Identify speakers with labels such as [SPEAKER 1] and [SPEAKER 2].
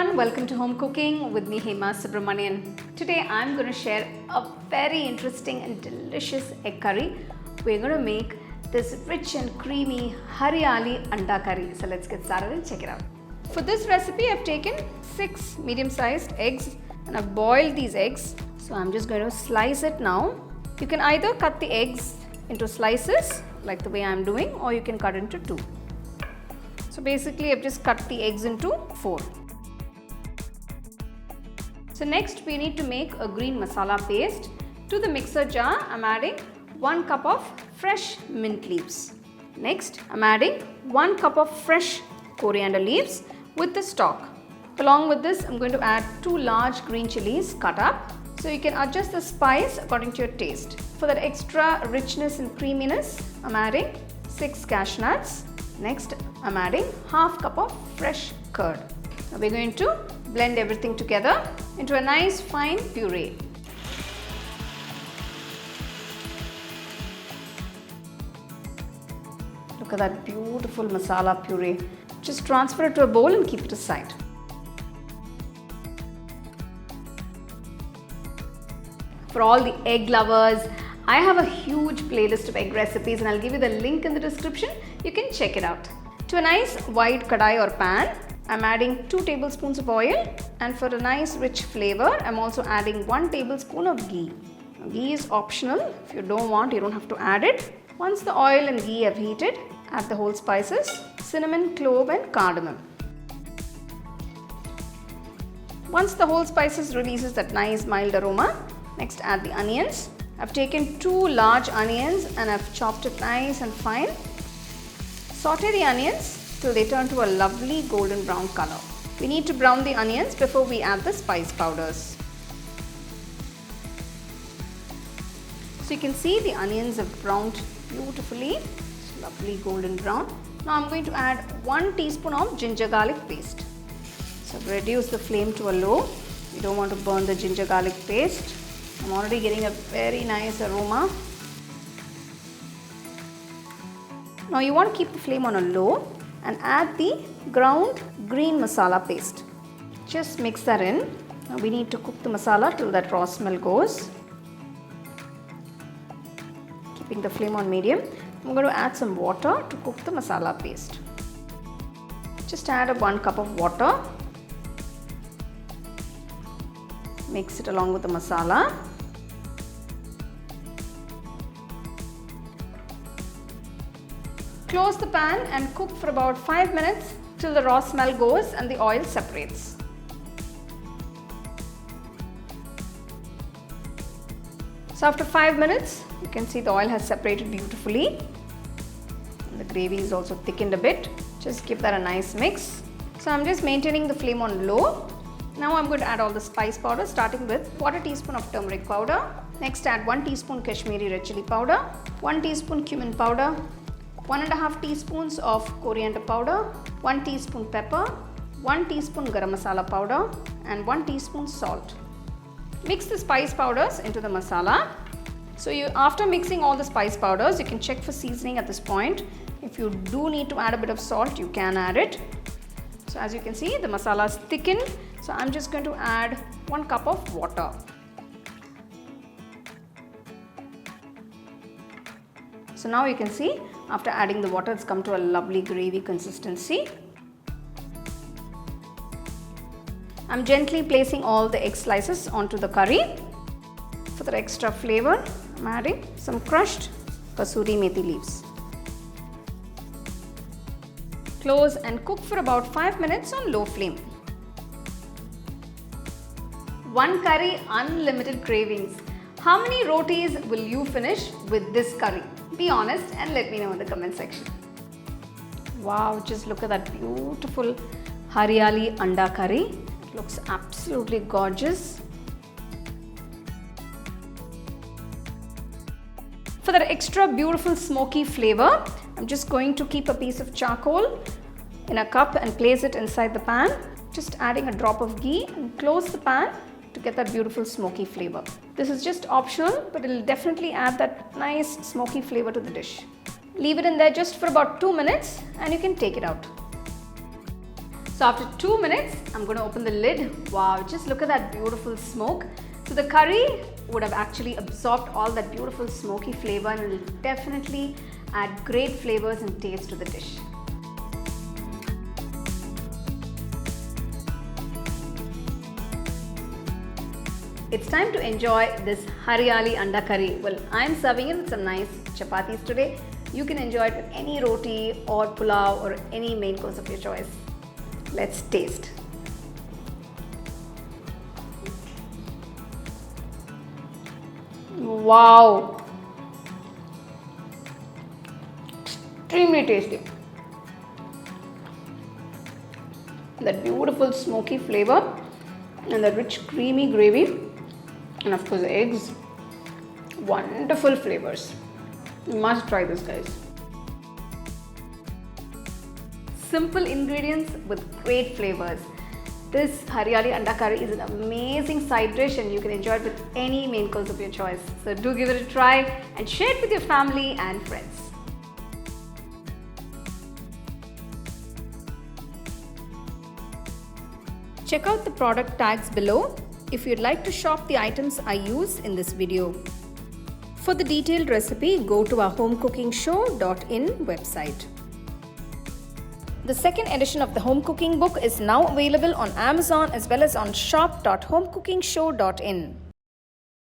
[SPEAKER 1] everyone, welcome to Home Cooking with me Hema Subramanian. Today I'm going to share a very interesting and delicious egg curry. We're going to make this rich and creamy Hariyali Anda curry. So let's get started and check it out. For this recipe I've taken 6 medium-sized eggs and I've boiled these eggs. So I'm just going to slice it now. You can either cut the eggs into slices like the way I'm doing, or you can cut into 2. So basically I've just cut the eggs into 4. So next we need to make a green masala paste. To the mixer jar I'm adding 1 cup of fresh mint leaves. Next I'm adding 1 cup of fresh coriander leaves with the stalk. Along with this I'm going to add 2 large green chilies cut up. So you can adjust the spice according to your taste. For that extra richness and creaminess I'm adding 6 cashew nuts. Next I'm adding half cup of fresh curd. Now we're going to blend everything together into a nice fine puree. Look at that beautiful masala puree. Just transfer it to a bowl and keep it aside. For all the egg lovers, I have a huge playlist of egg recipes and I'll give you the link in the description. You can check it out. To a nice wide kadai or pan, I'm adding 2 tablespoons of oil, and for a nice rich flavor, I'm also adding 1 tablespoon of ghee. Now, ghee is optional. If you don't want, you don't have to add it. Once the oil and ghee have heated, add the whole spices, cinnamon, clove and cardamom. Once the whole spices releases that nice mild aroma, next add the onions. I've taken 2 large onions and I've chopped it nice and fine. Saute the onions till they turn to a lovely golden brown color. We need to brown the onions before we add the spice powders. So you can see the onions have browned beautifully. It's lovely golden brown. Now I'm going to add 1 teaspoon of ginger garlic paste. So reduce the flame to a low. You don't want to burn the ginger garlic paste. I'm already getting a very nice aroma. Now you want to keep the flame on a low and add the ground green masala paste. Just mix that in. Now we need to cook the masala till that raw smell goes. Keeping the flame on medium. I'm going to add some water to cook the masala paste. Just add 1 cup of water. Mix it along with the masala. Close the pan and cook for about 5 minutes till the raw smell goes and the oil separates. So after 5 minutes, you can see the oil has separated beautifully. And the gravy is also thickened a bit. Just give that a nice mix. So I'm just maintaining the flame on low. Now I'm going to add all the spice powder, starting with 1/4 teaspoon of turmeric powder. Next add 1 teaspoon Kashmiri red chilli powder, 1 teaspoon cumin powder, 1½ teaspoons of coriander powder, 1 teaspoon pepper, 1 teaspoon garam masala powder and 1 teaspoon salt. Mix the spice powders into the masala. So after mixing all the spice powders, you can check for seasoning at this point. If you do need to add a bit of salt, you can add it. So as you can see, the masala is thickened. So I'm just going to add 1 cup of water. So now you can see, after adding the water, it's come to a lovely gravy consistency. I'm gently placing all the egg slices onto the curry. For the extra flavor, I'm adding some crushed kasuri methi leaves. Close and cook for about 5 minutes on low flame. One curry, unlimited cravings. How many rotis will you finish with this curry? Be honest and let me know in the comment section. Wow, just look at that beautiful Hariyali Anda curry. It looks absolutely gorgeous. For that extra beautiful smoky flavor, I'm just going to keep a piece of charcoal in a cup and place it inside the pan. Just adding a drop of ghee and close the pan to get that beautiful smoky flavor. This is just optional, but it will definitely add that nice smoky flavor to the dish. Leave it in there just for about 2 minutes and you can take it out. So So after 2 minutes, I'm going to open the lid. Wow, just look at that beautiful smoke. So the curry would have actually absorbed all that beautiful smoky flavor and it will definitely add great flavors and taste to the dish. It's time to enjoy this Hariyali Anda Curry. Well, I'm serving it with some nice chapatis today. You can enjoy it with any roti or pulao or any main course of your choice. Let's taste. Wow! Extremely tasty. That beautiful smoky flavor and the rich creamy gravy. And of course, eggs, wonderful flavors. You must try this, guys. Simple ingredients with great flavors. This Hariyali Anda Curry is an amazing side dish and you can enjoy it with any main course of your choice. So do give it a try and share it with your family and friends. Check out the product tags below if you'd like to shop the items I use in this video. For the detailed recipe, go to our HomeCookingShow.in website. The second edition of the home cooking book is now available on Amazon as well as on shop.homecookingshow.in.